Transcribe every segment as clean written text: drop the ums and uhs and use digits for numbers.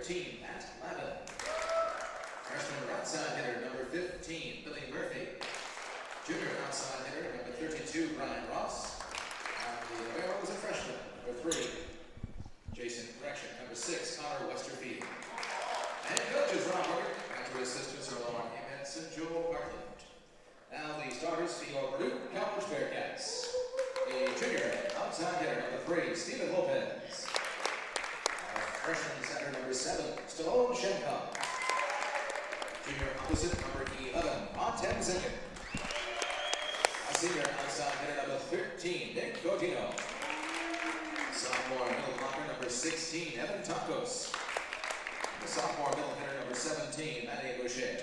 13, Matt Lavin. Freshman outside hitter number 15, Billy Murphy. Junior outside hitter number 32, Brian Ross. And the libero was a freshman, number 3, Jason Correction, number 6, Connor Westerfield. And coaches Ron Morgan, and to assistants are Lauren Ametz and Joel Bartlett. Now the starters for your Baruch College Bearcats. A junior outside hitter number 3, Stephen Lopez. A freshman center number 7, Stallone Shenkov. Junior opposite number 11, Montem Zinkin. A senior outside hitter number 13, Nick Godino. Sophomore middle blocker number 16, Evan Tacos. The sophomore middle hitter number 17, Matty Boucher.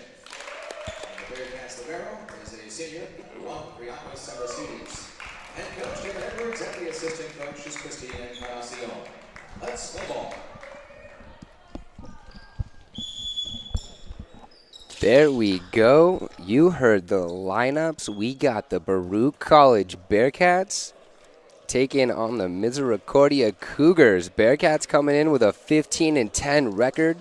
The Bearcats libero is a senior, Juan Riacos Sabrasides. Head coach David Edwards and the assistant coach is Christine Encarnacion. Let's play ball. There we go. You heard the lineups. We got the Baruch College Bearcats taking on the Misericordia Cougars. Bearcats coming in with a 15-10 record.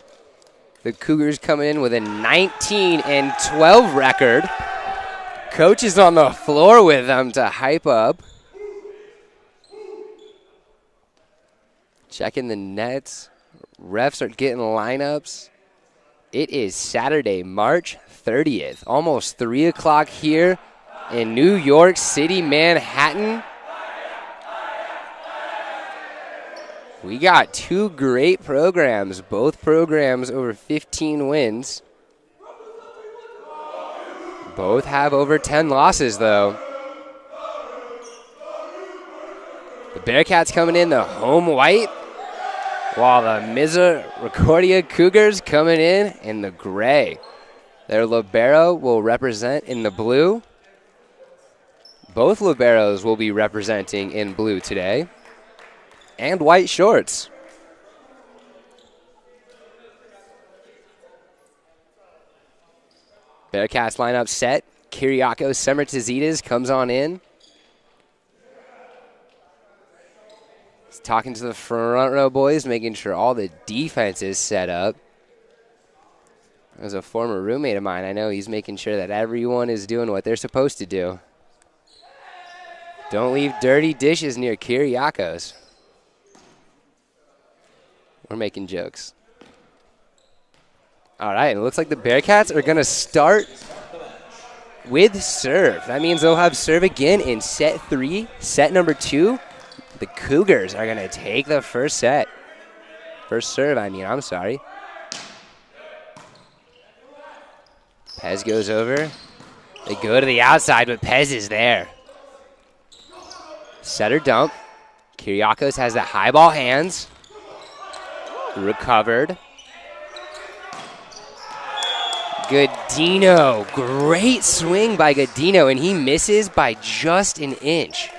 The Cougars coming in with a 19-12 record. Coach is on the floor with them to hype up. Checking the nets. Refs are getting lineups. It is Saturday, March 30th, almost 3 o'clock here in New York City, Manhattan. We got 2 great programs, both programs over 15 wins. Both have over 10 losses, though. The Bearcats coming in the home white, while the Misericordia Cougars coming in the gray. Their libero will represent in the blue. Both liberos will be representing in blue today. And white shorts. Bearcats lineup set. Kyriakos Semertizides comes on in. He's talking to the front row boys, making sure all the defense is set up. As a former roommate of mine, I know he's making sure that everyone is doing what they're supposed to do. Don't leave dirty dishes near Kyriakos. We're making jokes. All right, it looks like the Bearcats are going to start with serve. That means they'll have serve again in set 3. Set number 2, the Cougars are going to take the first set. First serve, I'm sorry. Pez goes over. They go to the outside, but Pez is there. Setter dump. Kyriakos has the high ball hands. Recovered. Godino, great swing by Godino, and he misses by just an inch.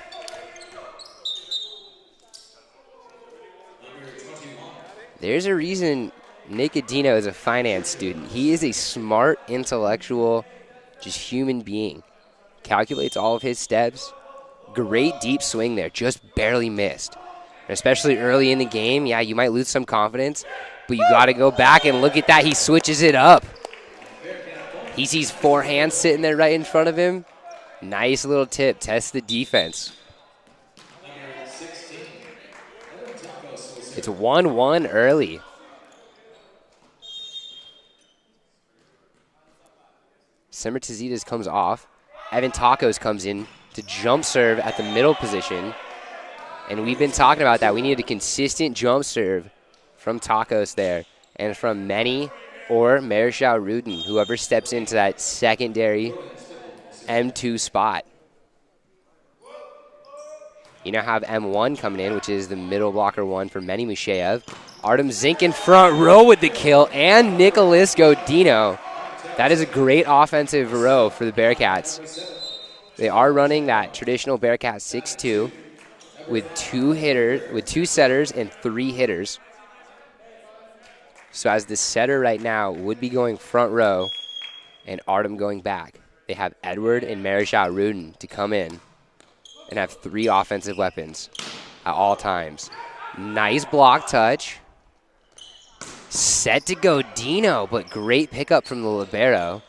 There's a reason Nick Godino is a finance student. He is a smart, intellectual, just human being. Calculates all of his steps. Great deep swing there, just barely missed. Especially early in the game, yeah, you might lose some confidence, but you got to go back and look at that. He switches it up. He sees 4 hands sitting there right in front of him. Nice little tip. Test the defense. It's 1-1 early. Semertizides comes off. Evan Tacos comes in to jump serve at the middle position. And we've been talking about that. We need a consistent jump serve from Tacos there and from Many or Marichal Rudin, whoever steps into that secondary M2 spot. You now have M1 coming in, which is the middle blocker 1 for Many Musheyev. Artem Zinkin front row with the kill, and Nicholas Godino. That is a great offensive row for the Bearcats. They are running that traditional Bearcat 6-2 with 2 setters and 3 hitters. So as the setter right now would be going front row and Artem going back, they have Edward and Marichal Rudin to come in and have 3 offensive weapons at all times. Nice block touch. Set to go Dino, but great pickup from the libero.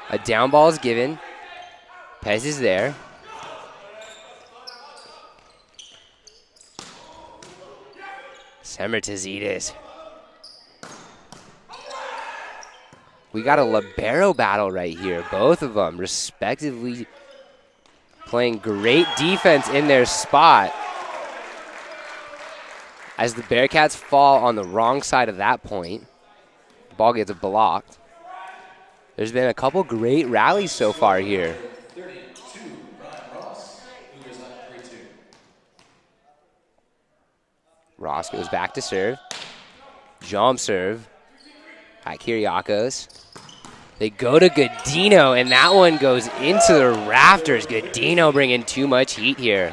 A down ball is given. Pez is there. Semertazidis. We got a libero battle right here. Both of them respectively playing great defense in their spot. As the Bearcats fall on the wrong side of that point, the ball gets blocked. There's been a couple great rallies so far here. 32, Brian Ross, Cougars up 3-2. Ross goes back to serve. Jump serve by Kyriakos. They go to Godino, and that one goes into the rafters. Godino bringing too much heat here.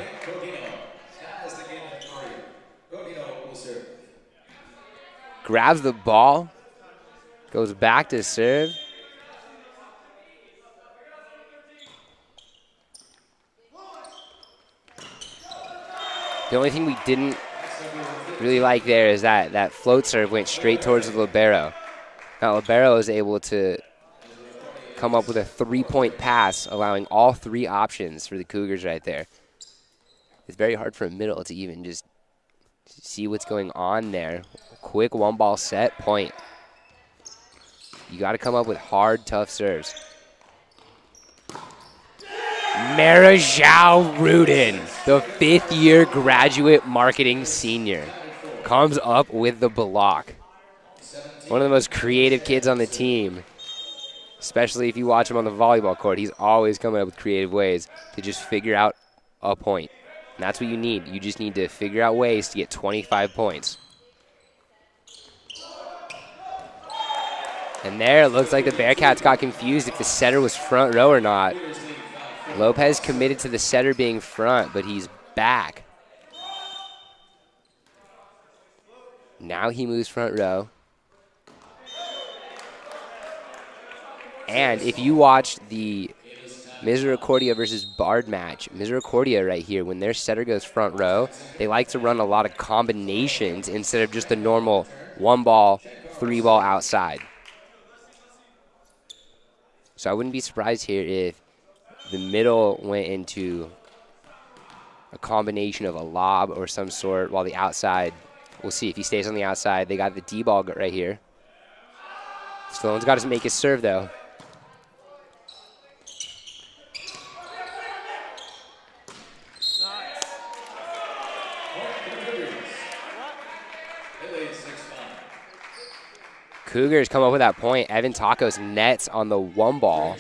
Grabs the ball, goes back to serve. The only thing we didn't really like there is that float serve went straight towards the libero. Now libero is able to come up with a three-point pass, allowing all three options for the Cougars right there. It's very hard for a middle to even just see what's going on there. Quick one-ball set, point. You got to come up with hard, tough serves. Marichal Rudin, the fifth-year graduate marketing senior, comes up with the block. One of the most creative kids on the team, especially if you watch him on the volleyball court. He's always coming up with creative ways to just figure out a point. And that's what you need. You just need to figure out ways to get 25 points. And there, it looks like the Bearcats got confused if the setter was front row or not. Lopez committed to the setter being front, but he's back. Now he moves front row. And if you watch the Misericordia versus Bard match, Misericordia right here, when their setter goes front row, they like to run a lot of combinations instead of just the normal one ball, three ball outside. So I wouldn't be surprised here if the middle went into a combination of a lob or some sort, while the outside, we'll see if he stays on the outside. They got the D-ball right here. Stallone's got to make his serve, though. Cougars come up with that point. Evan Tacos nets on the one ball.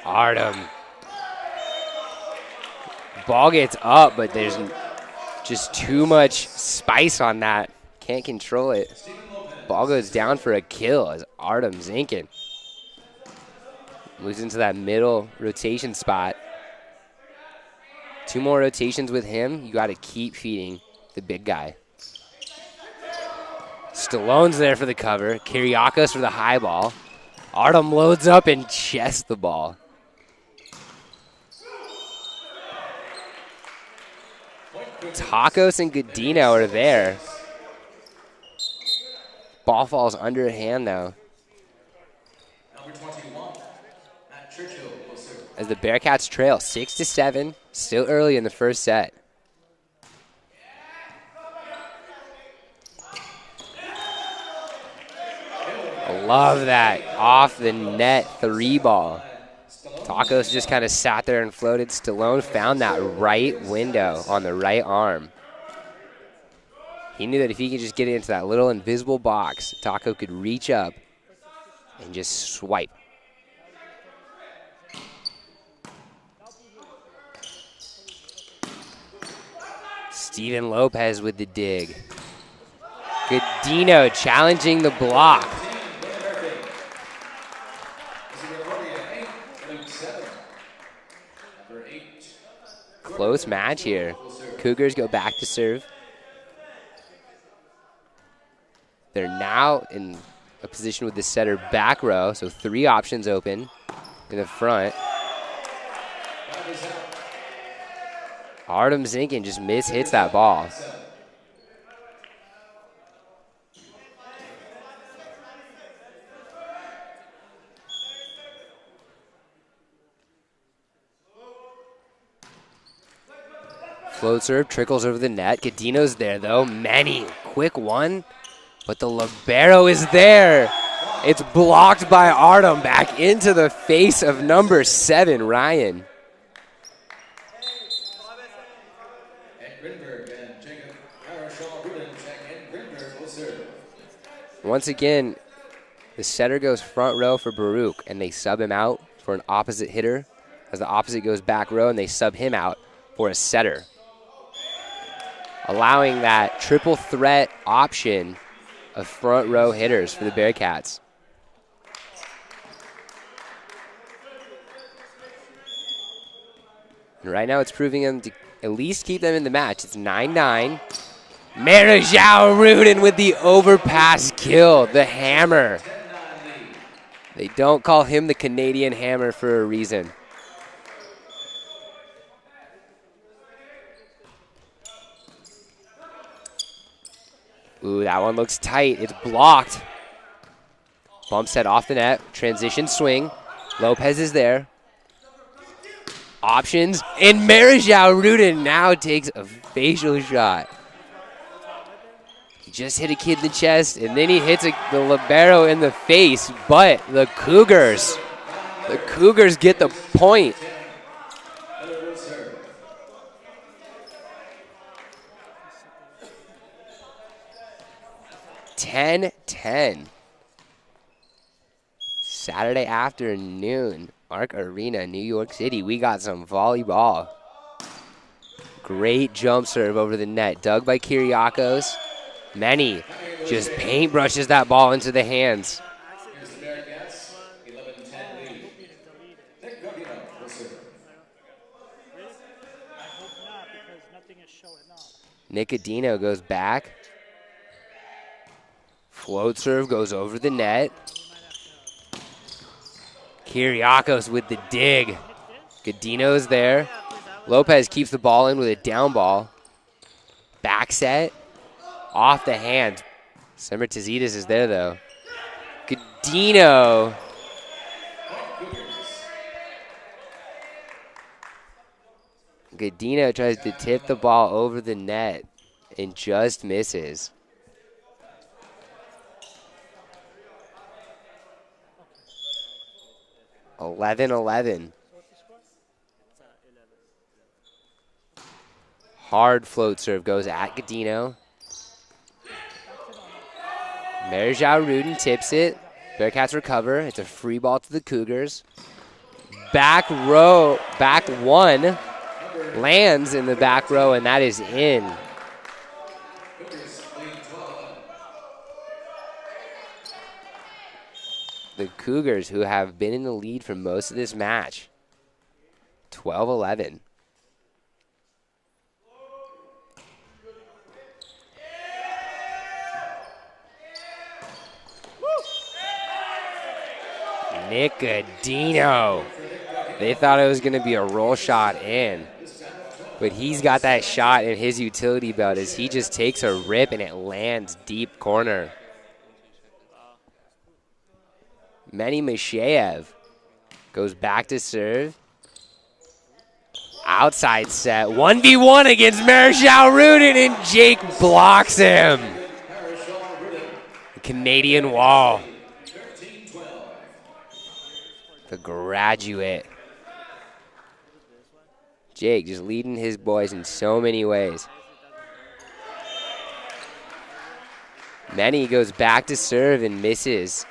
Artem. Ball gets up, but there's just too much spice on that. Can't control it. Ball goes down for a kill as Artem's inking. Moves into that middle rotation spot. Two more rotations with him. You got to keep feeding the big guy. Stallone's there for the cover. Kyriakos for the high ball. Artem loads up and chests the ball. Tacos and Godino are there. Ball falls underhand, though. As the Bearcats trail 6-7, still early in the first set. I love that off the net three ball. Tacos just kind of sat there and floated. Stallone found that right window on the right arm. He knew that if he could just get into that little invisible box, Taco could reach up and just swipe. Steven Lopez with the dig. Godino challenging the block. Close match here. Cougars go back to serve. They're now in a position with the setter back row, so three options open in the front. Artem Zinkin just mishits that ball. Float serve, trickles over the net. Gadino's there, though. Many. Quick one. But the libero is there. It's blocked by Artem. Back into the face of number 7, Ryan. Once again, the setter goes front row for Baruch, and they sub him out for an opposite hitter. As the opposite goes back row, and they sub him out for a setter, allowing that triple threat option of front row hitters for the Bearcats. And right now it's proving them to at least keep them in the match. It's 9-9. Marichal Rudin with the overpass kill, the hammer. They don't call him the Canadian hammer for a reason. Ooh, that one looks tight. It's blocked. Bump set off the net. Transition swing. Lopez is there. Options. And Marichal Rudin now takes a facial shot. He just hit a kid in the chest, and then he hits the libero in the face. But the Cougars get the point. 10-10. Saturday afternoon, Arc Arena, New York City. We got some volleyball. Great jump serve over the net. Dug by Kyriakos. Many just paintbrushes that ball into the hands. Nicodino goes back. Float serve goes over the net. Kyriakos with the dig. Gadino's there. Lopez keeps the ball in with a down ball. Back set. Off the hand. Semper Tzidis is there, though. Gadino. Gadino tries to tip the ball over the net and just misses. 11-11. Hard float serve goes at Gadino. Marichal Rudin tips it. Bearcats recover. It's a free ball to the Cougars. Back row, back one. Lands in the back row, and that is in. The Cougars, who have been in the lead for most of this match. 12-11. Nicodino. They thought it was going to be a roll shot in. But he's got that shot in his utility belt as he just takes a rip and it lands deep corner. Manny Misheyev goes back to serve. Outside set. 1v1 against Marichal Rudin, and Jake blocks him. The Canadian wall. The graduate. Jake just leading his boys in so many ways. Manny goes back to serve and misses.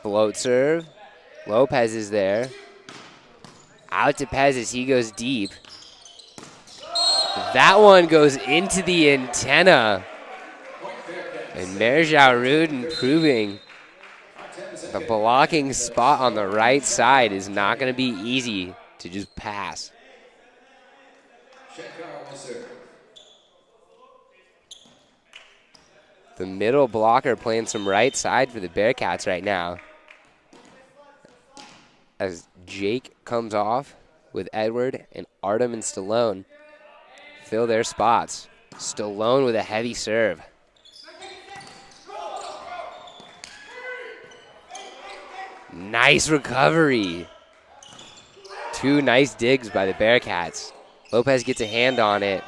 Float serve. Lopez is there. Out to Pez as he goes deep. That one goes into the antenna. And Marichal Rudin proving the blocking spot on the right side is not going to be easy to just pass. The middle blocker playing some right side for the Bearcats right now. As Jake comes off with Edward and Artem and Stallone fill their spots. Stallone with a heavy serve. Nice recovery. Two nice digs by the Bearcats. Lopez gets a hand on it.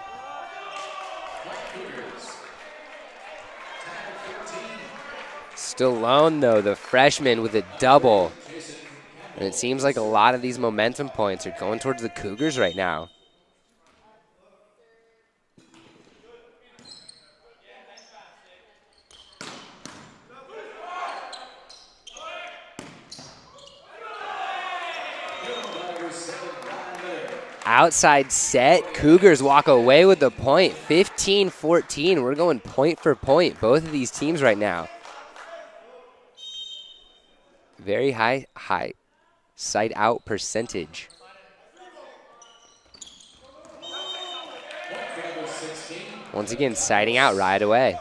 Stallone, though, the freshman with a double. And it seems like a lot of these momentum points are going towards the Cougars right now. Outside set, Cougars walk away with the point, 15-14. We're going point for point, both of these teams right now. Very high side out percentage. Once again, siding out right away.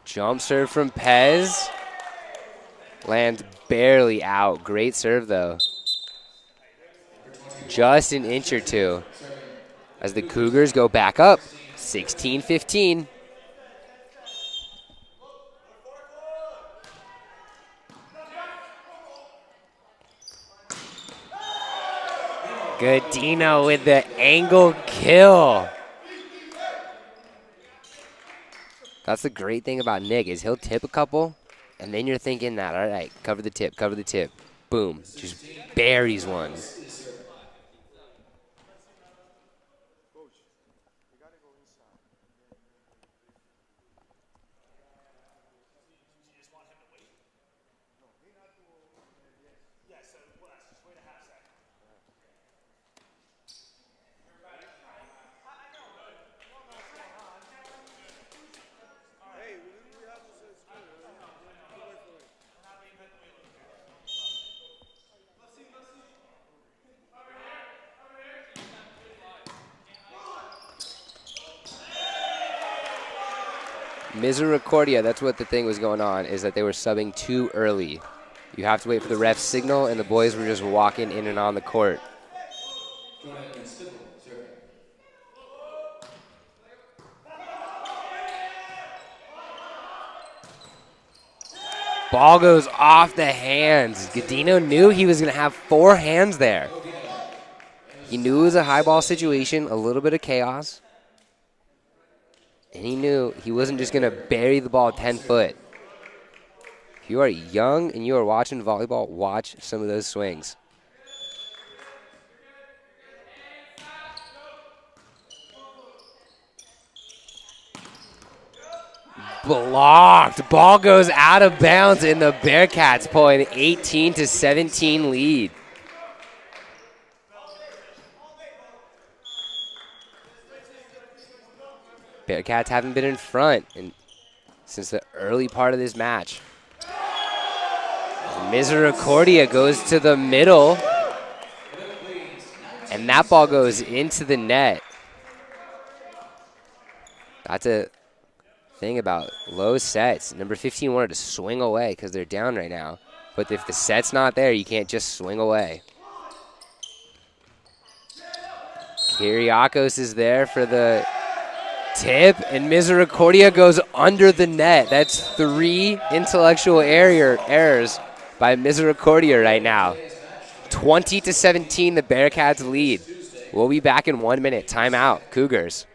Jump serve from Pez. Lands barely out. Great serve, though. Just an inch or two. As the Cougars go back up, 16-15. Godino with the angle kill. That's the great thing about Nick is he'll tip a couple, and then you're thinking that, all right, cover the tip, cover the tip. Boom, just buries one. Misericordia, that's what the thing was going on, is that they were subbing too early. You have to wait for the ref's signal, and the boys were just walking in and on the court. Ball goes off the hands. Godino knew he was going to have four hands there. He knew it was a high ball situation, a little bit of chaos. And he knew he wasn't just going to bury the ball 10 foot. If you are young and you are watching volleyball, watch some of those swings. Blocked. Ball goes out of bounds, and the Bearcats pull an 18-17 lead. Bearcats haven't been in front since the early part of this match. Misericordia goes to the middle, and that ball goes into the net. That's a thing about low sets. Number 15 wanted to swing away because they're down right now. But if the set's not there, you can't just swing away. Kyriakos is there for the tip, and Misericordia goes under the net. That's 3 intellectual errors by Misericordia right now. 20-17, the Bearcats lead. We'll be back in 1 minute. Timeout, Cougars.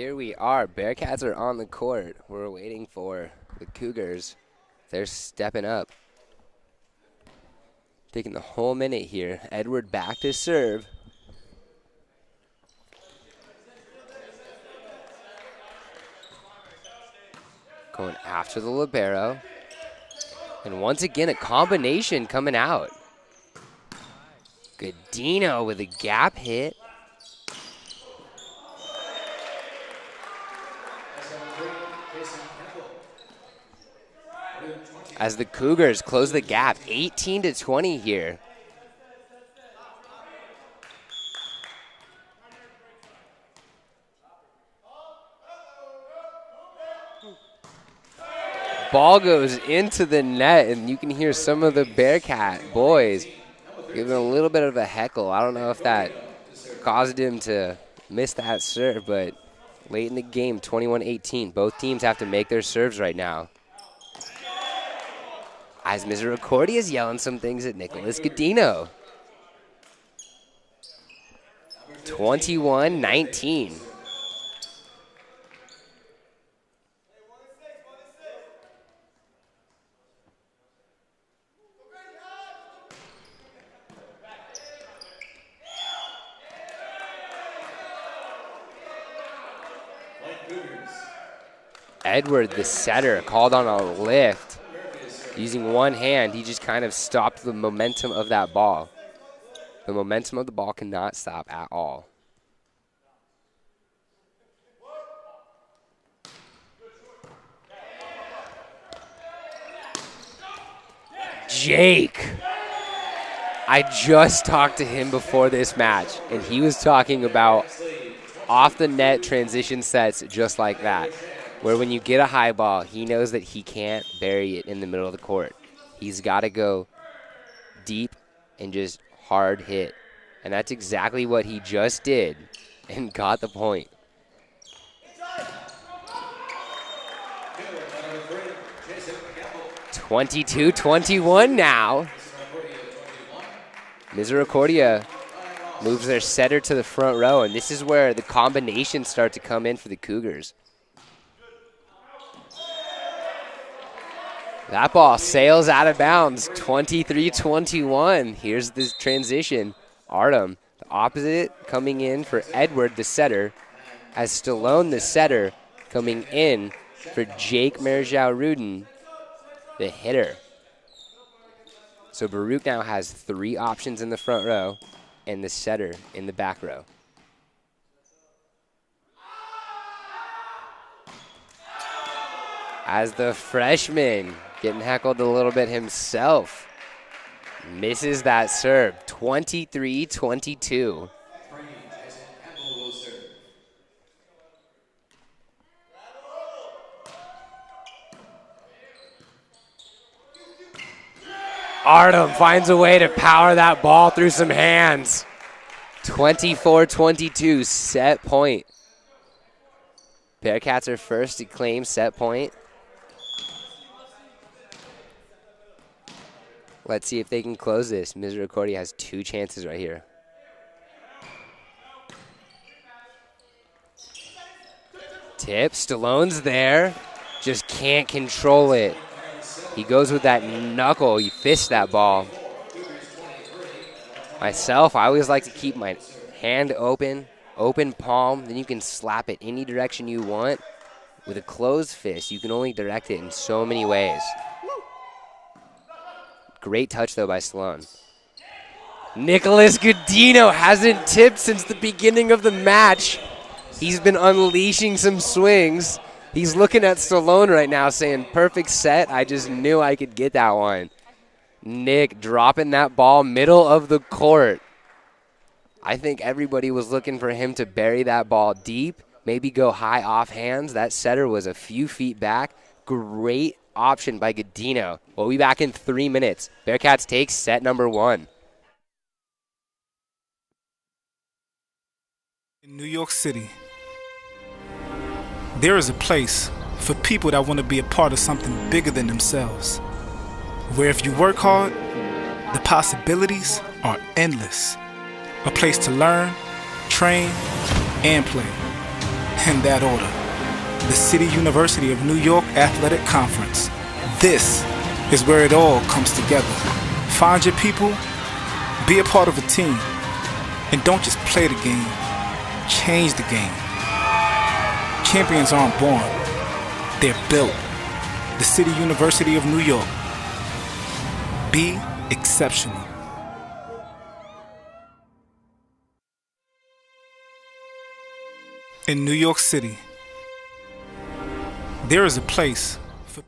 Here we are. Bearcats are on the court. We're waiting for the Cougars. They're stepping up. Taking the whole minute here. Edward back to serve. Going after the libero. And once again, a combination coming out. Godino with a gap hit. As the Cougars close the gap, 18-20 here. Ball goes into the net, and you can hear some of the Bearcat boys giving a little bit of a heckle. I don't know if that caused him to miss that serve, but late in the game, 21-18. Both teams have to make their serves right now. As Misericordia is yelling some things at Nicholas Godino. 21-19. Edward, the setter, called on a lift. Using one hand, he just kind of stopped the momentum of that ball. The momentum of the ball cannot stop at all. Jake. I just talked to him before this match, and he was talking about off-the-net transition sets just like that, where when you get a high ball, he knows that he can't bury it in the middle of the court. He's got to go deep and just hard hit. And that's exactly what he just did and got the point. (22-21) now. Misericordia moves their setter to the front row, and this is where the combinations start to come in for the Cougars. That ball sails out of bounds, 23-21. Here's the transition. Artem, the opposite, coming in for Edward, the setter, as Stallone, the setter, coming in for Jake Marichal Rudin, the hitter. So Baruch now has 3 options in the front row and the setter in the back row. As the freshman, getting heckled a little bit himself, misses that serve, 23-22. Artem finds a way to power that ball through some hands. 24-22, set point. Bearcats are first to claim set point. Let's see if they can close this. Misericordia has 2 chances right here. Tip, Stallone's there. Just can't control it. He goes with that knuckle. He fists that ball. Myself, I always like to keep my hand open palm. Then you can slap it any direction you want. With a closed fist, you can only direct it in so many ways. Great touch, though, by Stallone. Nicholas Godino hasn't tipped since the beginning of the match. He's been unleashing some swings. He's looking at Stallone right now saying, perfect set. I just knew I could get that one. Nick dropping that ball middle of the court. I think everybody was looking for him to bury that ball deep, maybe go high off hands. That setter was a few feet back. Great option by Godino. We'll be back in 3 minutes. Bearcats take set number 1. In New York City, there is a place for people that want to be a part of something bigger than themselves, where if you work hard, the possibilities are endless. A place to learn, train, and play. In that order, the City University of New York Athletic Conference. This is where it all comes together. Find your people, be a part of a team, and don't just play the game, change the game. Champions aren't born, they're built. The City University of New York. Be exceptional. In New York City, there is a place for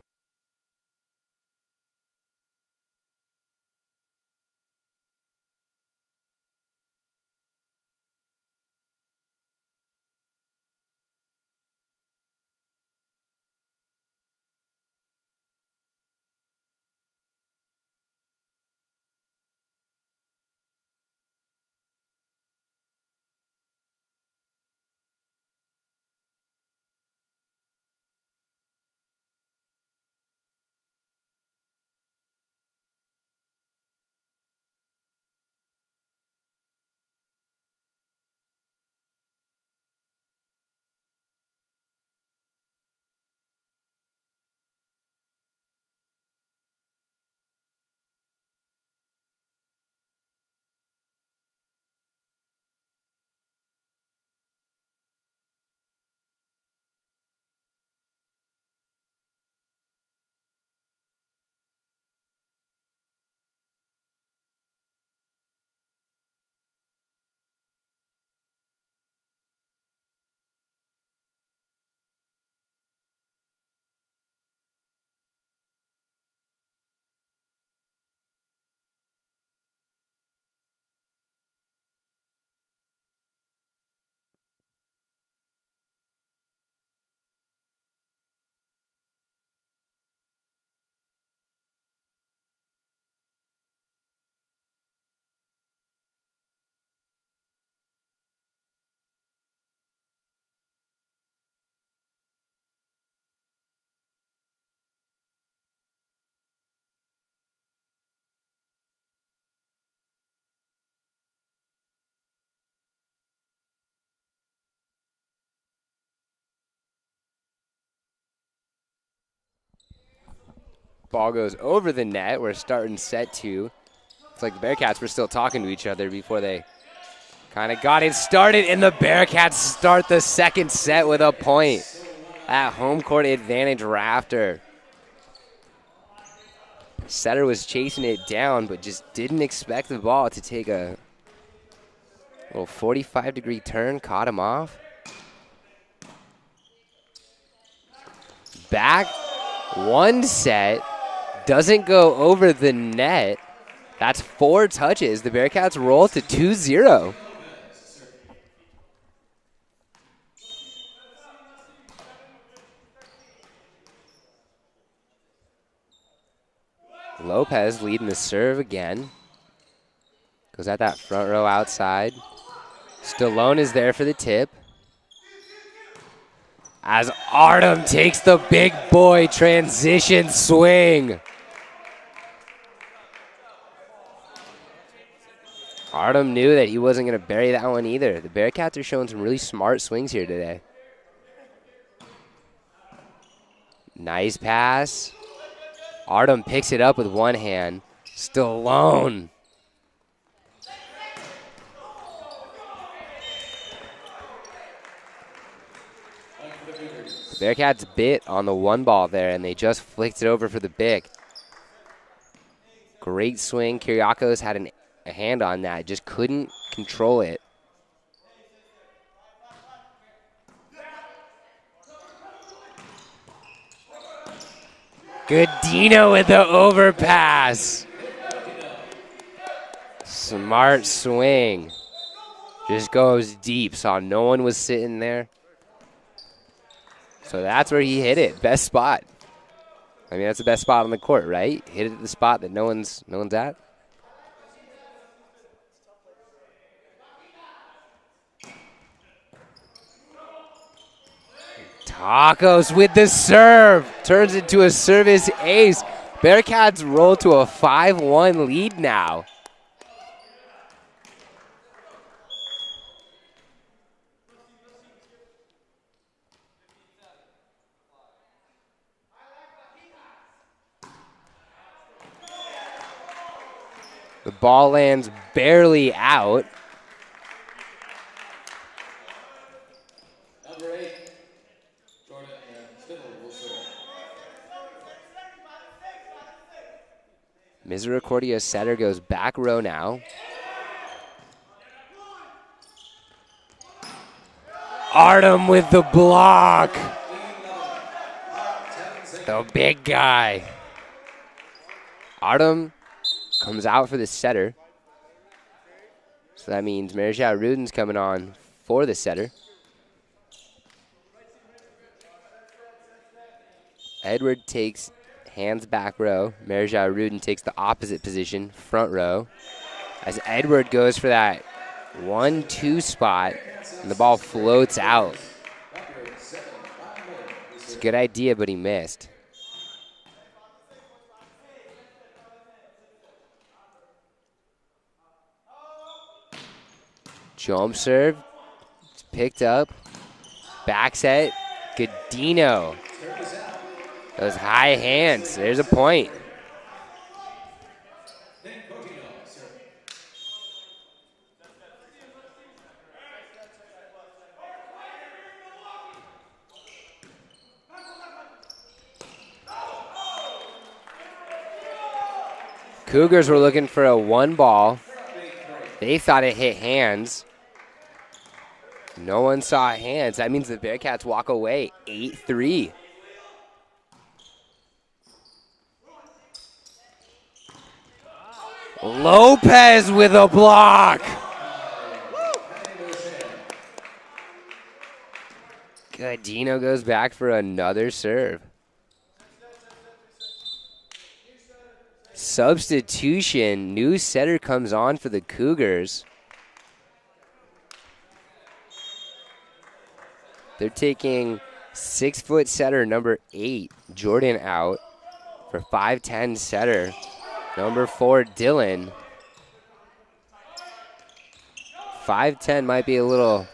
Ball goes over the net. We're starting set two. It's like the Bearcats were still talking to each other before they kind of got it started, and the Bearcats start the second set with a point. At home court advantage rafter. Setter was chasing it down, but just didn't expect the ball to take a little 45-degree turn, caught him off. Back one set, doesn't go over the net. That's 4 touches. The Bearcats roll to 2-0. Lopez leading the serve again. Goes at that front row outside. Stallone is there for the tip. As Artem takes the big boy transition swing. Artem knew that he wasn't going to bury that one either. The Bearcats are showing some really smart swings here today. Nice pass. Artem picks it up with one hand. Stallone. The Bearcats bit on the one ball there, and they just flicked it over for the big. Great swing. Kyriakos had a hand on that, just couldn't control it. Good Dino with the overpass. Smart swing. Just goes deep, saw no one was sitting there. So that's where he hit it. Best spot. I mean, that's the best spot on the court, right? Hit it at the spot that no one's at. Tacos with the serve. Turns into a service ace. Bearcats roll to a 5-1 lead now. The ball lands barely out. Number 8, Jordan Spindle will serve. Misericordia setter goes back row now. Artem with the block. The big guy. Artem comes out for the setter. So that means Marichal Rudin's coming on for the setter. Edward takes hands back row. Marichal Rudin takes the opposite position, front row. As Edward goes for that 1-2 spot, and the ball floats out. It's a good idea, but he missed. Jump serve. It's picked up. Back set. Godino. Those high hands. There's a point. Cougars were looking for a 1 ball. They thought it hit hands. No one saw hands. That means the Bearcats walk away 8-3. Lopez with a block. Godino goes back for another serve. Substitution. New setter comes on for the Cougars. They're taking 6-foot setter number 8, Jordan, out for 5'10" setter number 4, Dylan. 5'10" might be a little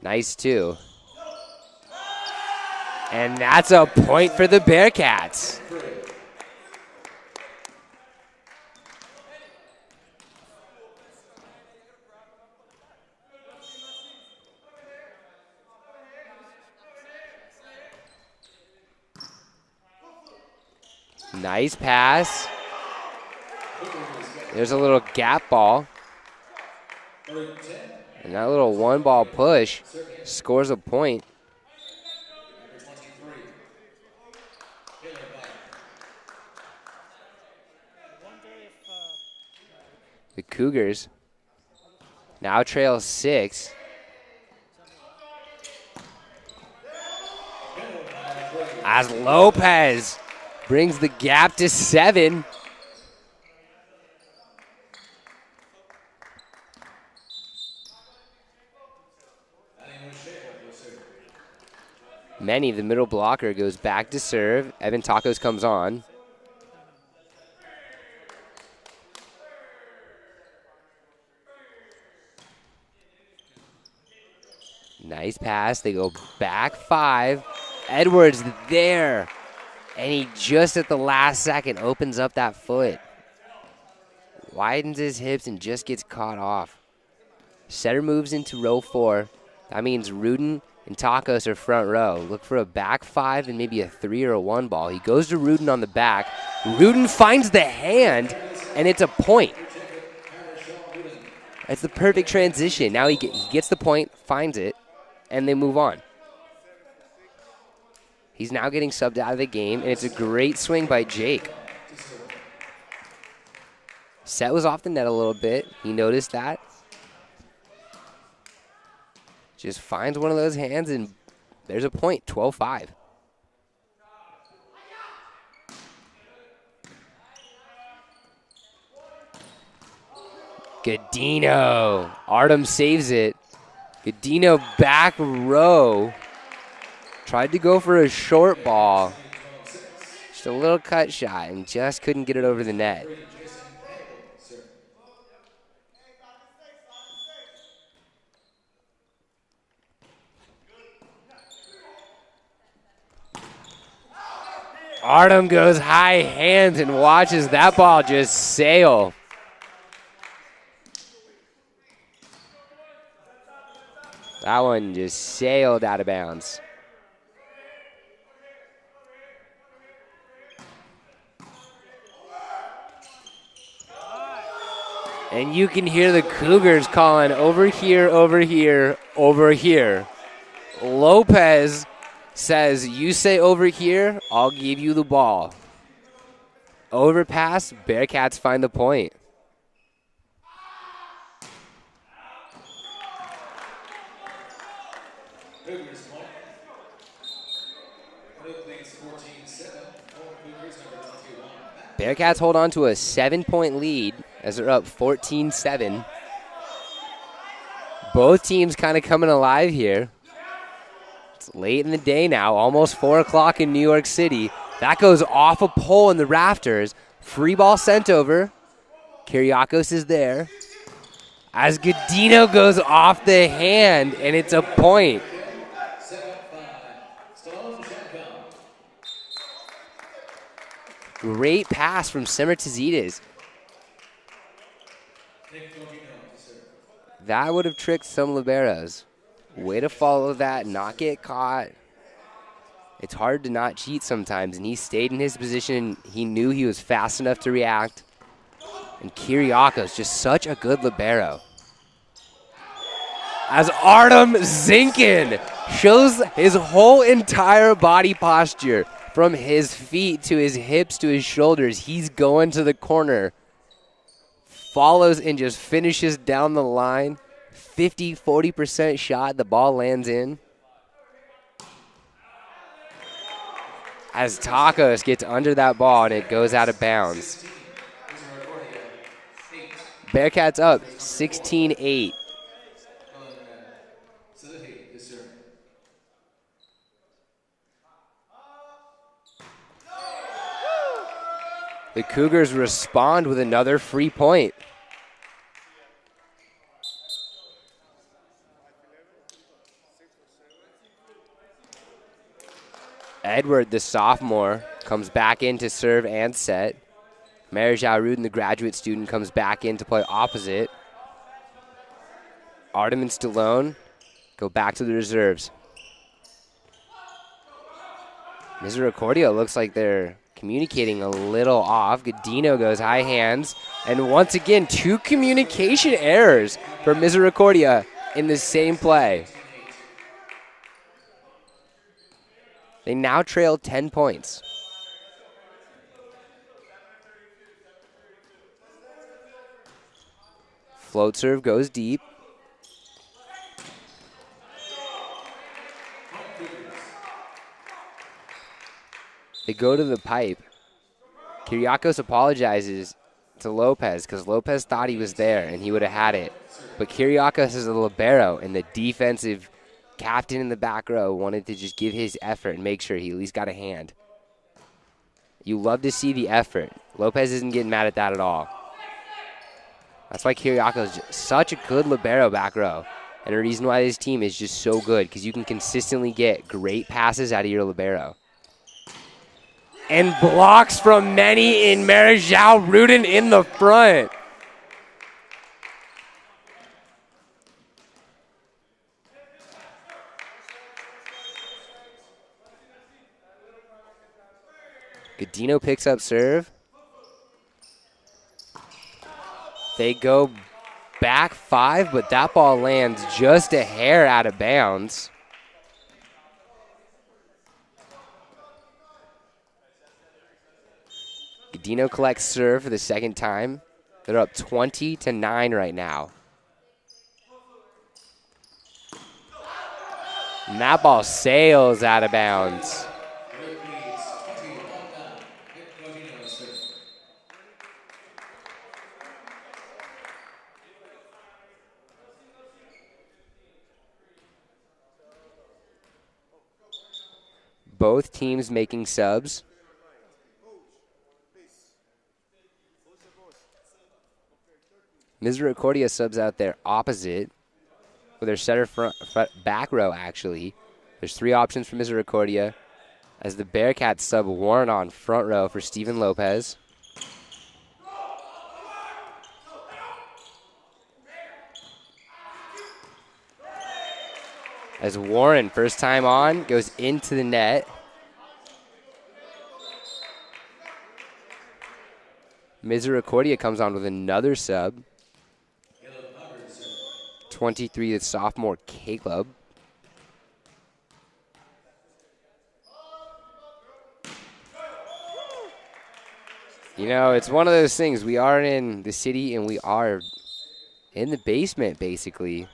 nice too. And that's a point for the Bearcats. Nice pass. There's a little gap ball. And that little 1 ball push scores a point. The Cougars now trail 6. As Lopez brings the gap to 7. Manny, the middle blocker, goes back to serve. Evan Tacos comes on. Nice pass. They go back 5. Edwards there. And he just at the last second opens up that foot. Widens his hips and just gets caught off. Setter moves into row 4. That means Rudin and Tacos are front row. Look for a back 5 and maybe a 3 or a 1 ball. He goes to Rudin on the back. Rudin finds the hand, and it's a point. It's the perfect transition. Now he gets the point, finds it, and they move on. He's now getting subbed out of the game, and it's a great swing by Jake. Set was off the net a little bit. He noticed that. Just finds one of those hands, and there's a point, 12-5. Godino. Artem saves it. Godino back row. Tried to go for a short ball. Just a little cut shot and just couldn't get it over the net. Artem goes high hands and watches that ball just sail. That one just sailed out of bounds. And you can hear the Cougars calling over here, over here, over here. Lopez says, you say over here, I'll give you the ball. Overpass, Bearcats find the point. Cougars point. It leads 14-7. Cougars number 21. Bearcats hold on to a 7-point lead as they're up 14-7. Both teams kind of coming alive here. It's late in the day now, almost 4 o'clock in New York City. That goes off a pole in the rafters. Free ball sent over. Kyriakos is there. As Godino goes off the hand, and it's a point. Great pass from Semertizidis. That would have tricked some liberos. Way to follow that, not get caught. It's hard to not cheat sometimes, and he stayed in his position. He knew he was fast enough to react. And Kyriakos, just such a good libero. As Artem Zinkin shows his whole entire body posture from his feet to his hips to his shoulders. He's going to the corner. Follows and just finishes down the line. 50-40% shot. The ball lands in. As Takos gets under that ball and it goes out of bounds. Bearcats up 16-8. The Cougars respond with another free point. Edward, the sophomore, comes back in to serve and set. Marichal Rudin, the graduate student, comes back in to play opposite. Artem and Stallone go back to the reserves. Misericordia looks like they're communicating a little off. Godino goes high hands. And once again, 2 communication errors for Misericordia in the same play. They now trail 10 points. Float serve goes deep. They go to the pipe. Kyriakos apologizes to Lopez because Lopez thought he was there and he would have had it. But Kyriakos is a libero, and the defensive captain in the back row wanted to just give his effort and make sure he at least got a hand. You love to see the effort. Lopez isn't getting mad at that at all. That's why Kyriakos is such a good libero back row. And the reason why this team is just so good, because you can consistently get great passes out of your libero. And blocks from many in Marichal Rudin in the front. Godino picks up serve. They go back 5, but that ball lands just a hair out of bounds. Godino collects serve for the second time. They're up 20-9 right now. And that ball sails out of bounds. Both teams making subs. Misericordia subs out there opposite with their center front back row, actually. There's 3 options for Misericordia as the Bearcats sub Warren on front row for Steven Lopez. As Warren, first time on, goes into the net. Misericordia comes on with another sub. 23, the sophomore Caleb. You know, it's one of those things. We are in the city and we are in the basement, basically.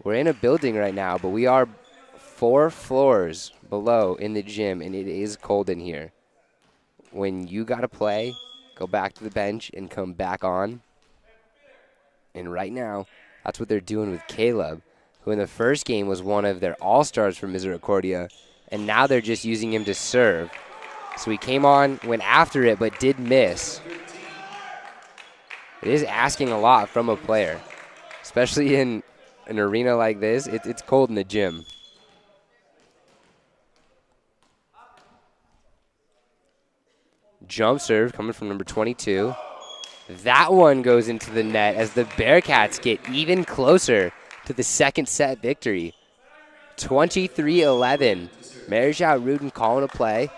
We're in a building right now, but we are 4 floors below in the gym, and it is cold in here. When you got to play, go back to the bench and come back on. And right now, that's what they're doing with Caleb, who in the first game was one of their all-stars for Misericordia, and now they're just using him to serve. So he came on, went after it, but did miss. It is asking a lot from a player, especially in an arena like this. It's cold in the gym. Jump serve coming from number 22. That one goes into the net as the Bearcats get even closer to the second set victory. 23-11. Marichal Rudin calling a play.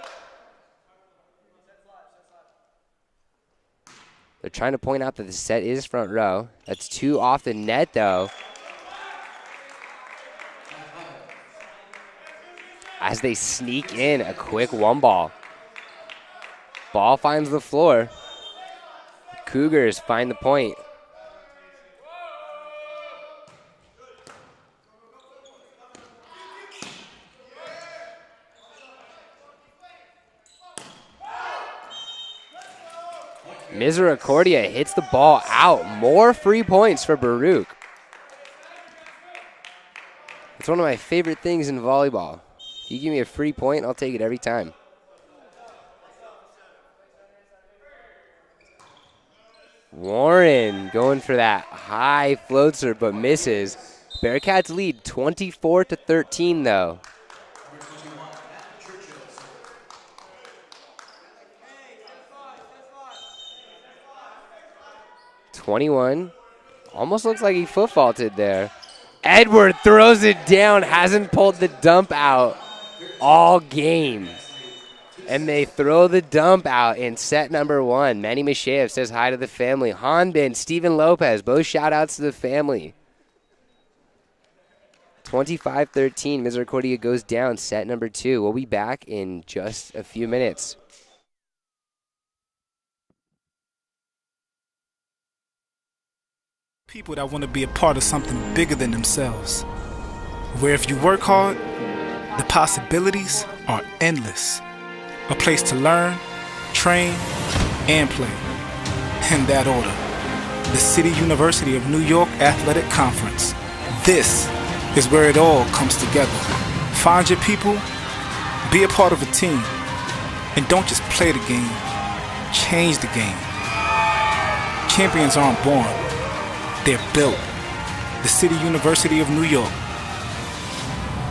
They're trying to point out that the set is front row. That's 2 off the net, though. As they sneak in a quick 1 ball. Ball finds the floor. Cougars find the point. Misericordia hits the ball out. More free points for Baruch. It's one of my favorite things in volleyball. If you give me a free point, I'll take it every time. Warren going for that high floater, but misses. Bearcats lead 24-13, though. 21. Almost looks like he foot faulted there. Edward throws it down, hasn't pulled the dump out all game. And they throw the dump out in set number 1. Manny Misheyev says hi to the family. Hanbin, Steven Lopez, both shout-outs to the family. 25-13, Misericordia goes down, set number 2. We'll be back in just a few minutes. People that want to be a part of something bigger than themselves. Where if you work hard, the possibilities are endless. A place to learn, train, and play. In that order. The City University of New York Athletic Conference. This is where it all comes together. Find your people, be a part of a team, and don't just play the game, change the game. Champions aren't born, they're built. The City University of New York.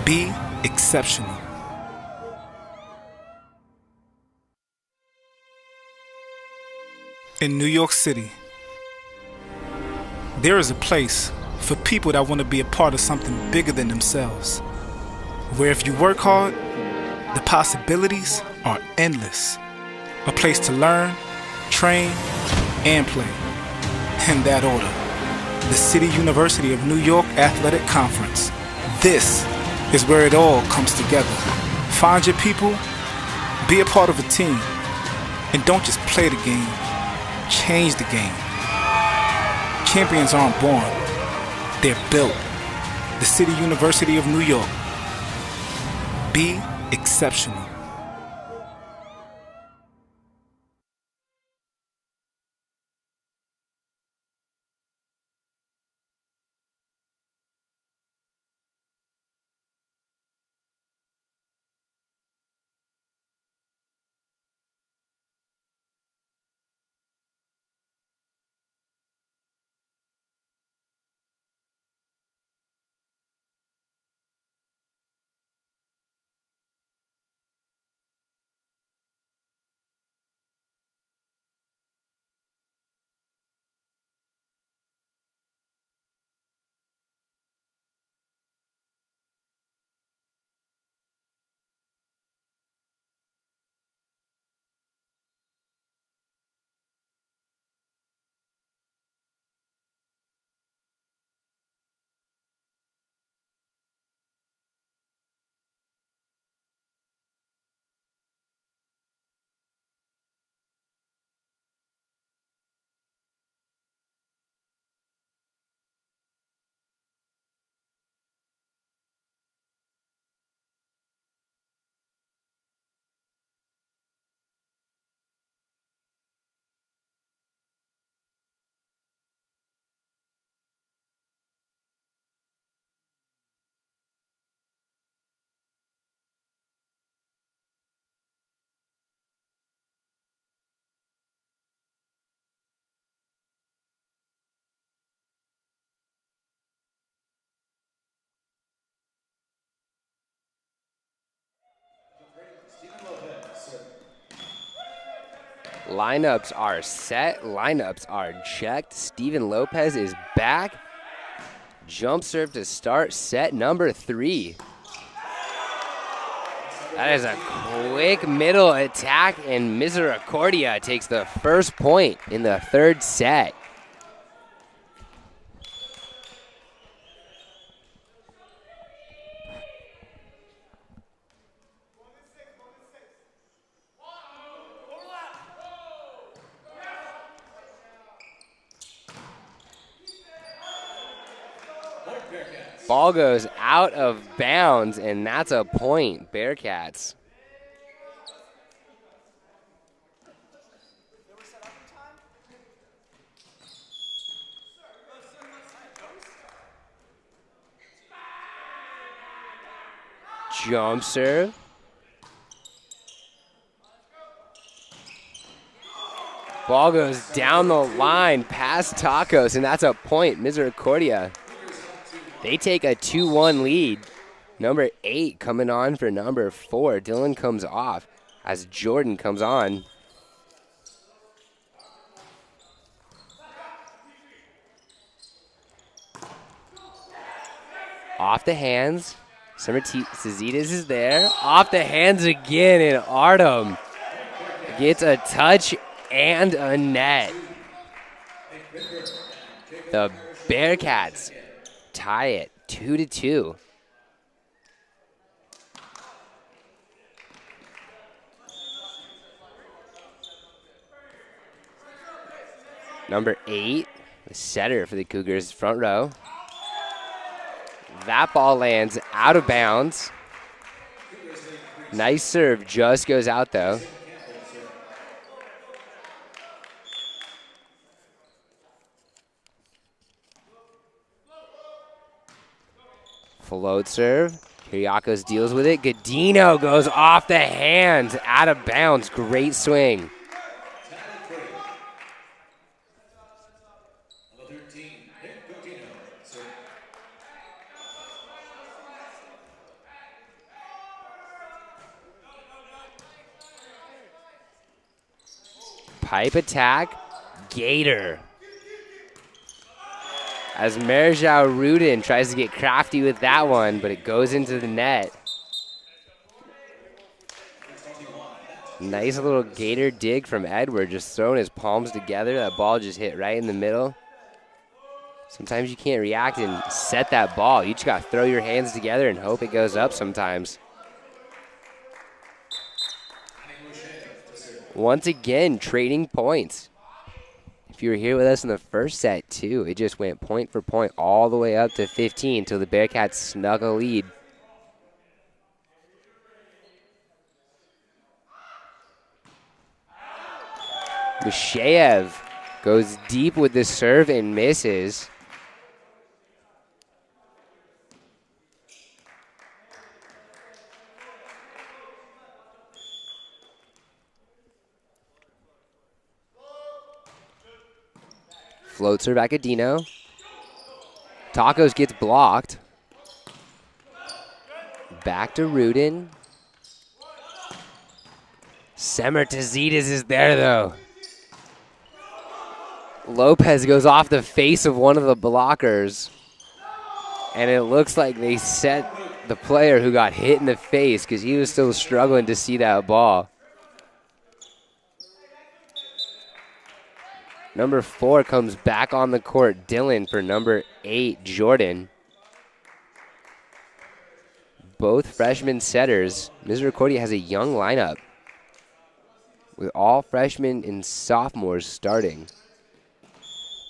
Be exceptional. In New York City, there is a place for people that want to be a part of something bigger than themselves. Where if you work hard, the possibilities are endless. A place to learn, train, and play. In that order. The City University of New York Athletic Conference. This is where it all comes together. Find your people, be a part of a team, and don't just play the game, change the game. Champions aren't born, they're built. The City University of New York. Be exceptional. Lineups are set. Lineups are checked. Steven Lopez is back. Jump serve to start set number 3. That is a quick middle attack, and Misericordia takes the first point in the 3rd set. Ball goes out of bounds, and that's a point, Bearcats. Jump serve. Ball goes down the line past Tacos, and that's a point, Misericordia. They take a 2-1 lead. Number 8 coming on for number 4. Dylan comes off as Jordan comes on. Off the hands. Summer Cizitas is there. Off the hands again, and Artem gets a touch and a net. The Bearcats tie it 2-2. Number 8, the setter for the Cougars, front row. That ball lands out of bounds. Nice serve, just goes out though. Float serve. Kyriakos deals with it. Godino goes off the hands, out of bounds. Great swing. Pipe attack, Gator. As Marichal Rudin tries to get crafty with that one, but it goes into the net. Nice little Gator dig from Edward, just throwing his palms together. That ball just hit right in the middle. Sometimes you can't react and set that ball. You just got to throw your hands together and hope it goes up sometimes. Once again, trading points. If you were here with us in the first set, too, it just went point for point all the way up to 15 until the Bearcats snuck a lead. Misheyev goes deep with the serve and misses. Floats her back at Dino. Tacos gets blocked. Back to Rudin. Semertazides is there, though. Lopez goes off the face of one of the blockers. And it looks like they set the player who got hit in the face because he was still struggling to see that ball. Number 4 comes back on the court, Dylan, for number 8, Jordan. Both freshman setters. Misericordia has a young lineup with all freshmen and sophomores starting,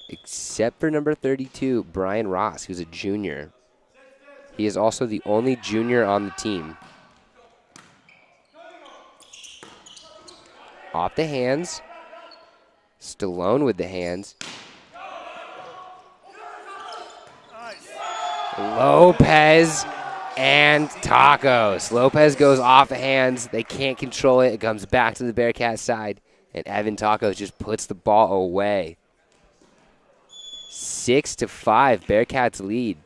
except for number 32, Brian Ross, who's a junior. He is also the only junior on the team. Off the hands. Stallone with the hands. Lopez and Tacos. Lopez goes off the hands. They can't control it. It comes back to the Bearcat side. And Evan Tacos just puts the ball away. 6-5, Bearcats lead.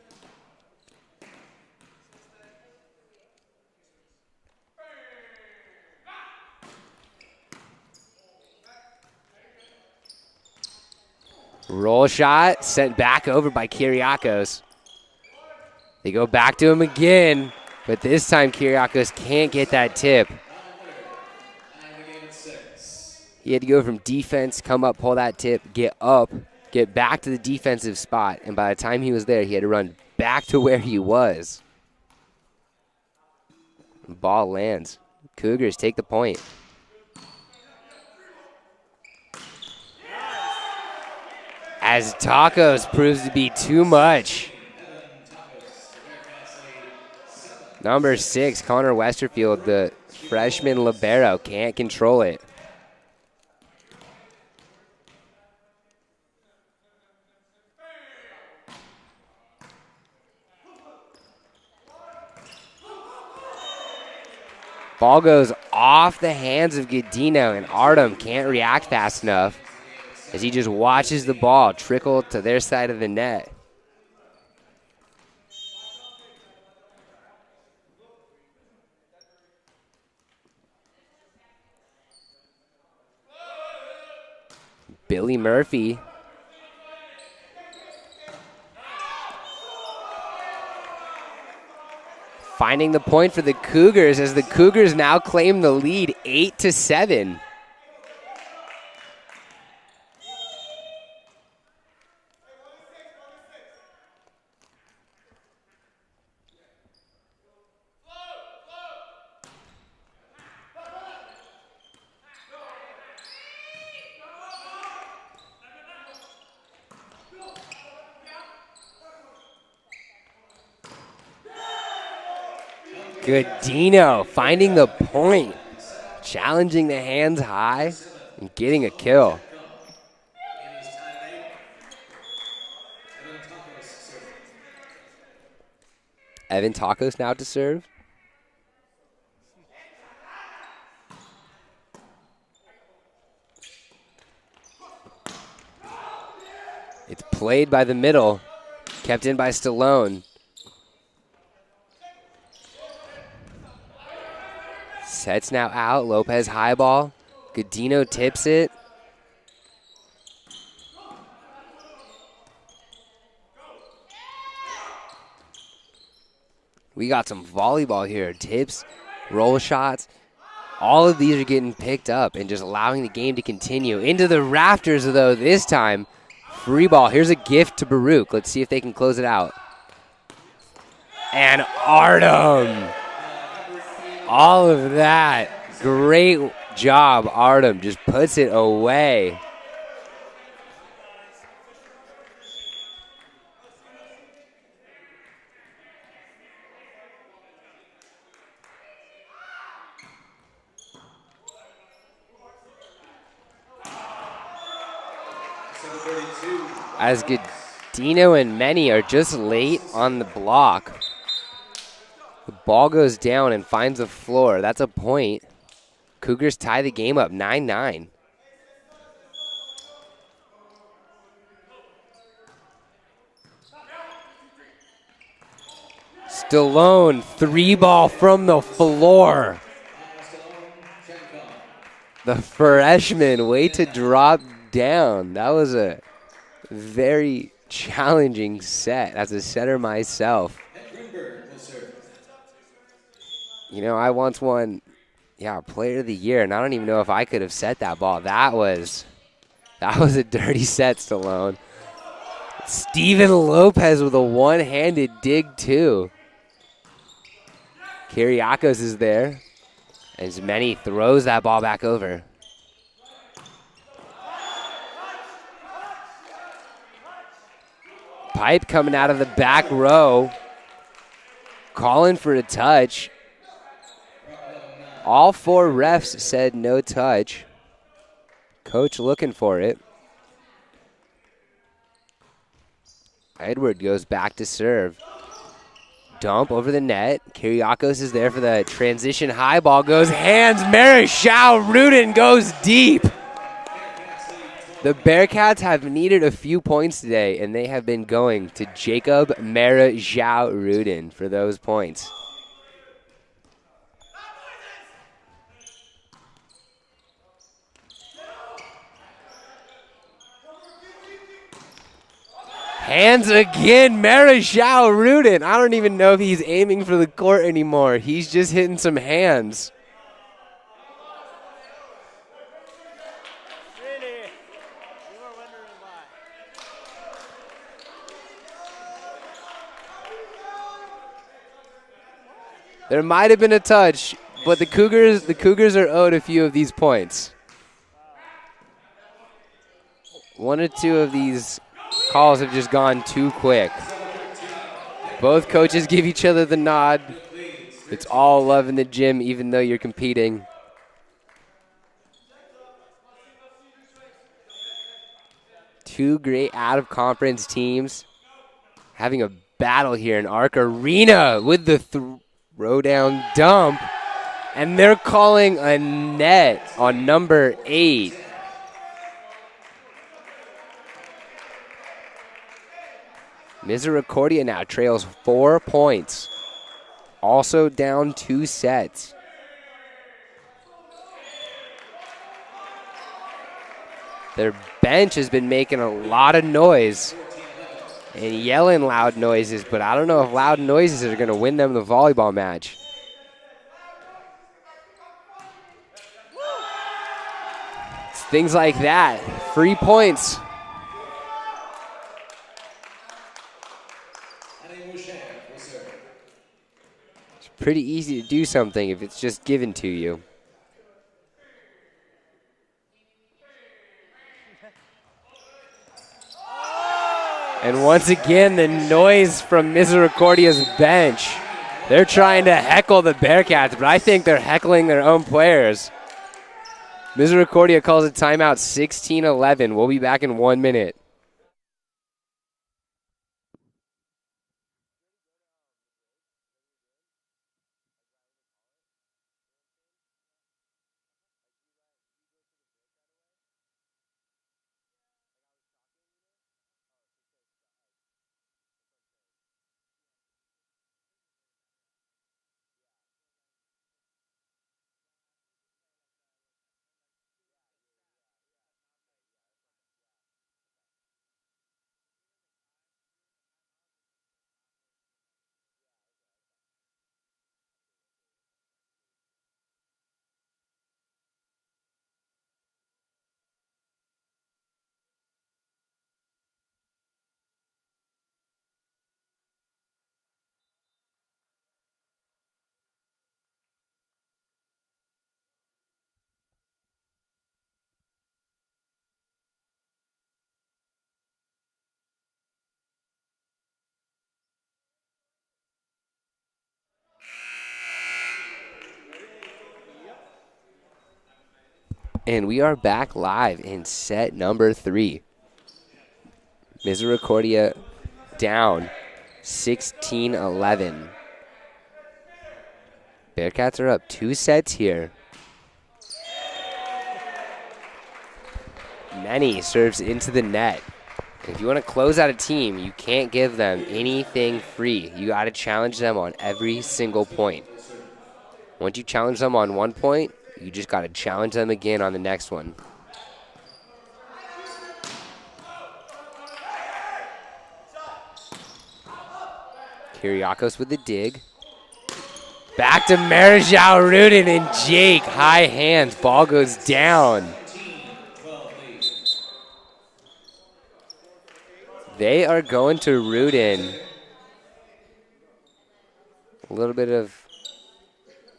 Roll shot sent back over by Kyriakos. They go back to him again, but this time Kyriakos can't get that tip. He had to go from defense, come up, pull that tip, get up, get back to the defensive spot, and by the time he was there, he had to run back to where he was. Ball lands. Cougars take the point. As Tacos proves to be too much. Number 6, Connor Westerfield, the freshman libero, can't control it. Ball goes off the hands of Godino, and Artem can't react fast enough as he just watches the ball trickle to their side of the net. Billy Murphy. Finding the point for the Cougars as the Cougars now claim the lead 8-7. Godino finding the point, challenging the hands high, and getting a kill. Evan Tacos now to serve. It's played by the middle, kept in by Stallone. Sets now out, Lopez high ball. Godino tips it. We got some volleyball here. Tips, roll shots. All of these are getting picked up and just allowing the game to continue. Into the rafters, though, this time. Free ball. Here's a gift to Baruch. Let's see if they can close it out. And Artem. All of that. Great job, Artem. Just puts it away. As Godino and Many are just late on the block. The ball goes down and finds the floor. That's a point. Cougars tie the game up 9-9. Stallone, three ball from the floor. The freshman, way to drop down. That was a very challenging set. As a setter myself. You know, I once won, Player of the Year, and I don't even know if I could have set that ball. That was a dirty set, Stallone. Steven Lopez with a one-handed dig, too. Kyriakos is there. As Many throws that ball back over. Pipe coming out of the back row. Calling for a touch. All four refs said no touch. Coach looking for it. Edward goes back to serve. Dump over the net. Kyriakos is there for the transition high ball. Goes hands. Marichal Rudin goes deep. The Bearcats have needed a few points today, and they have been going to Jacob Marichal Rudin for those points. Hands again, Marichal Rudin. I don't even know if he's aiming for the court anymore. He's just hitting some hands. There might have been a touch, but the Cougars are owed a few of these points. One or two of these calls have just gone too quick. Both coaches give each other the nod. It's all love in the gym, even though you're competing. Two great out-of-conference teams having a battle here in Arc Arena with the throw-down dump. And they're calling a net on number 8. Misericordia now trails 4 points. Also down 2 sets. Their bench has been making a lot of noise and yelling loud noises, but I don't know if loud noises are going to win them the volleyball match. It's things like that. Free points. It's pretty easy to do something if it's just given to you. And once again, the noise from Misericordia's bench. They're trying to heckle the Bearcats, but I think they're heckling their own players. Misericordia calls a timeout, 16-11. We'll be back in 1 minute. And we are back live in set number 3. Misericordia down 16-11. Bearcats are up 2 sets here. Nenny serves into the net. If you want to close out a team, you can't give them anything free. You got to challenge them on every single point. Once you challenge them on 1 point, you just got to challenge them again on the next one. Kyriakos with the dig. Back to Marichal Rudin and Jake. High hands. Ball goes down. They are going to Rudin. A little bit of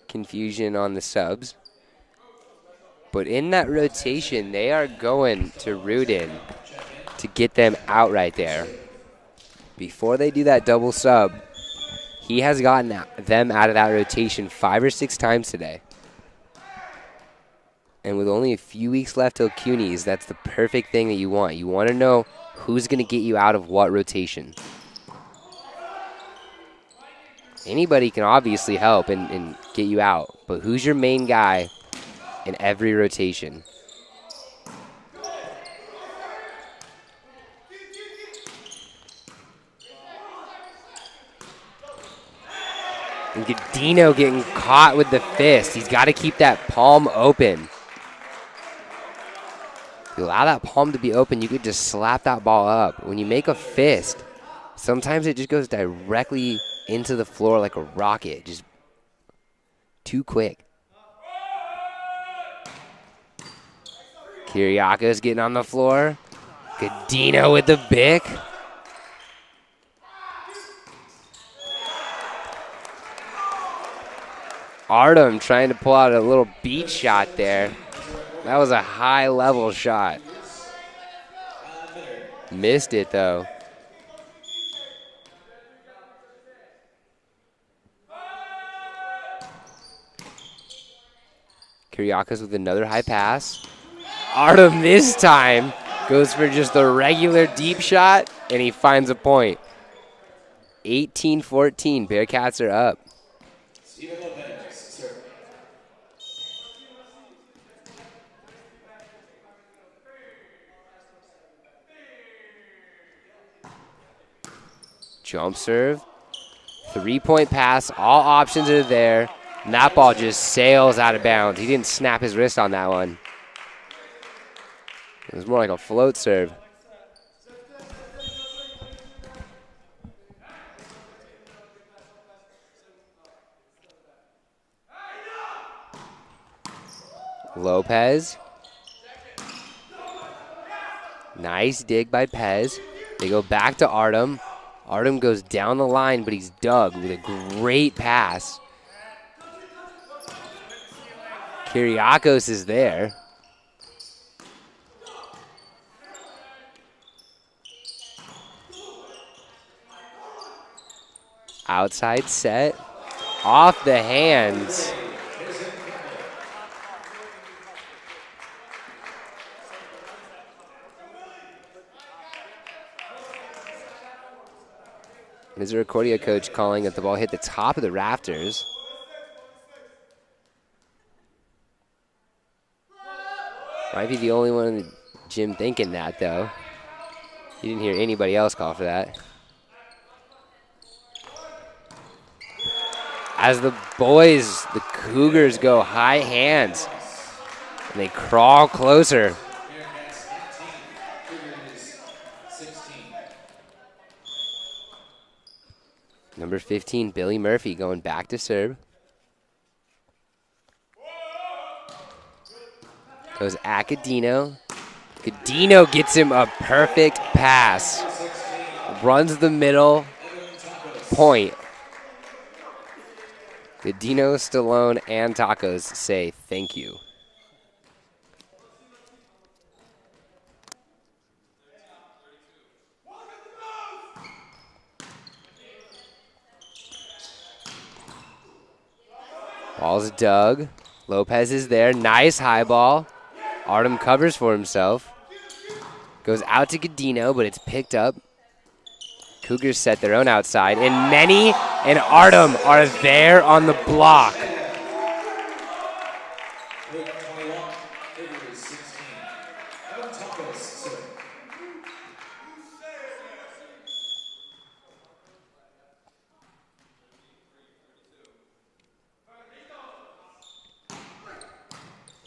confusion on the subs. But in that rotation, they are going to Rudin to get them out right there. Before they do that double sub, he has gotten them out of that rotation 5 or 6 times today. And with only a few weeks left till CUNYs, that's the perfect thing that you want. You want to know who's going to get you out of what rotation. Anybody can obviously help and get you out, but who's your main guy in every rotation? And Gadino getting caught with the fist. He's got to keep that palm open. you allow that palm to be open, you could just slap that ball up. When you make a fist, sometimes it just goes directly into the floor like a rocket, just too quick. Kiriakos getting on the floor. Godino with the bick. Artem trying to pull out a little beat shot there. That was a high-level shot. Missed it, though. Kiriakos with another high pass. Artem this time goes for just a regular deep shot, and he finds a point. 18-14, Bearcats are up. Jump serve, three-point pass, all options are there, and that ball just sails out of bounds. He didn't snap his wrist on that one. It was more like a float serve. Lopez. Nice dig by Pez. They go back to Artem. Artem goes down the line, but he's dug with a great pass. Kiriakos is there. Outside set. Off the hands. Misericordia coach calling that the ball hit the top of the rafters. Might be the only one in the gym thinking that, though. You didn't hear anybody else call for that. As the boys, the Cougars, go high hands, and they crawl closer. Number 15, Billy Murphy, going back to serve. Goes at Godino. Godino gets him a perfect pass. Runs the middle. Point. Godino, Stallone, and Tacos say thank you. Ball's dug. Lopez is there. Nice high ball. Artem covers for himself. Goes out to Godino, but it's picked up. Cougars set their own outside. And Meni and Artem are there on the block.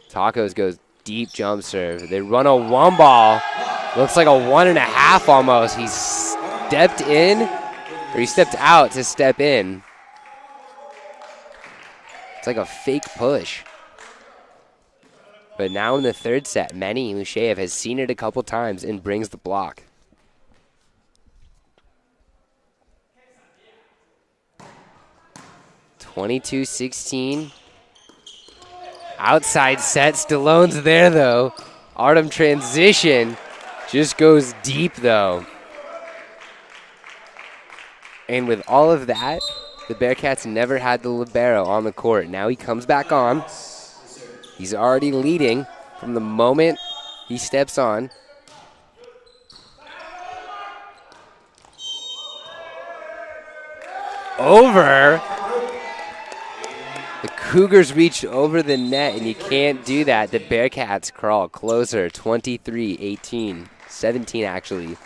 Tacos goes deep jump serve. They run a one ball. Looks like a 1.5 almost. He stepped in, or he stepped out to step in. It's like a fake push. But now in the third set, Meni Musheyev has seen it a couple times and brings the block. (22-16). Outside set, Stallone's there though. Artem transition, just goes deep though. And with all of that, the Bearcats never had the libero on the court. Now he comes back on. He's already leading from the moment he steps on. Over. The Cougars reached over the net, and you can't do that. The Bearcats crawl closer, 23-18, 17 actually.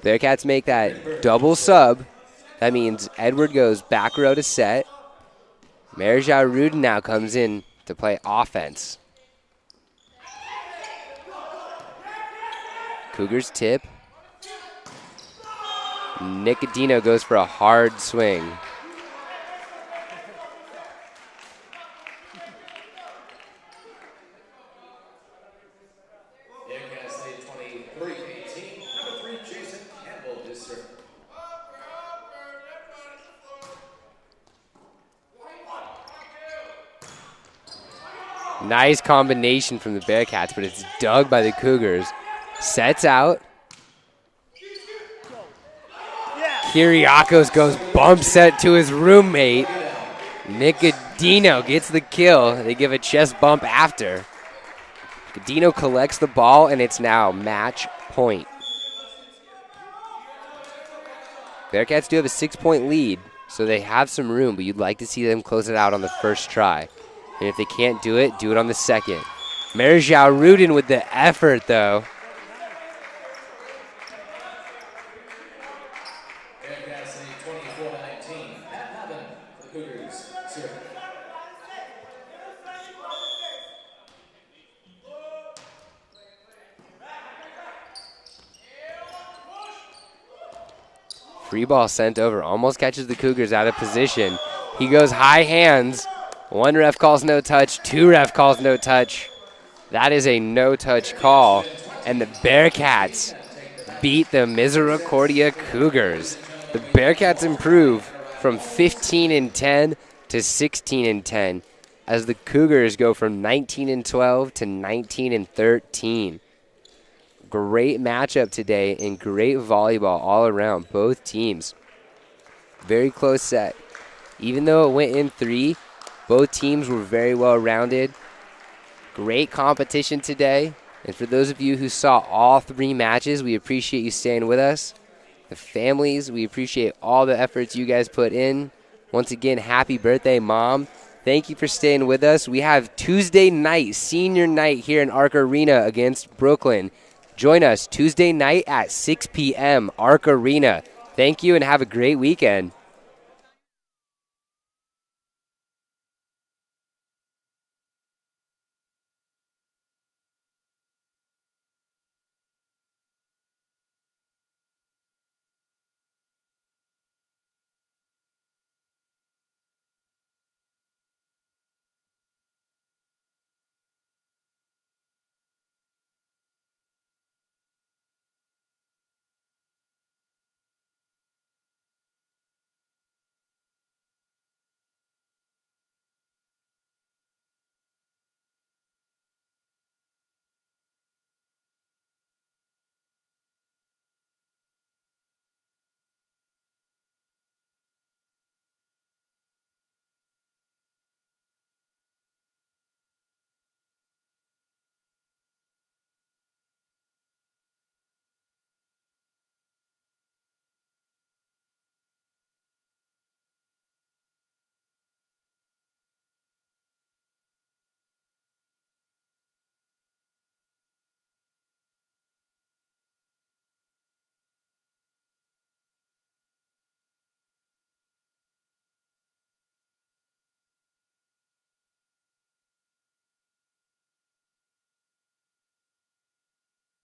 Bearcats make that double sub. That means Edward goes back row to set. Marichal Rudin now comes in to play offense. Cougars tip. Nicodino goes for a hard swing. Nice combination from the Bearcats, but it's dug by the Cougars. Sets out. Kyriakos goes bump set to his roommate. Nicodino gets the kill. They give a chest bump after. Nicodino collects the ball, and it's now match point. Bearcats do have a 6-point lead, so they have some room, but you'd like to see them close it out on the first try. And if they can't do it on the second. Marichal Rudin with the effort, though. Free ball sent over, almost catches the Cougars out of position. He goes high hands. One ref calls no touch, two ref calls no touch. That is a no-touch call, and the Bearcats beat the Misericordia Cougars. The Bearcats improve from 15-10 to 16-10 as the Cougars go from 19-12 to 19-13. Great matchup today and great volleyball all around, both teams. Very close set. Even though it went in 3, both teams were very well rounded. Great competition today. And for those of you who saw all 3 matches, we appreciate you staying with us. The families, we appreciate all the efforts you guys put in. Once again, happy birthday, Mom. Thank you for staying with us. We have Tuesday night, senior night here in Arc Arena against Brooklyn. Join us Tuesday night at 6 p.m., Arc Arena. Thank you and have a great weekend.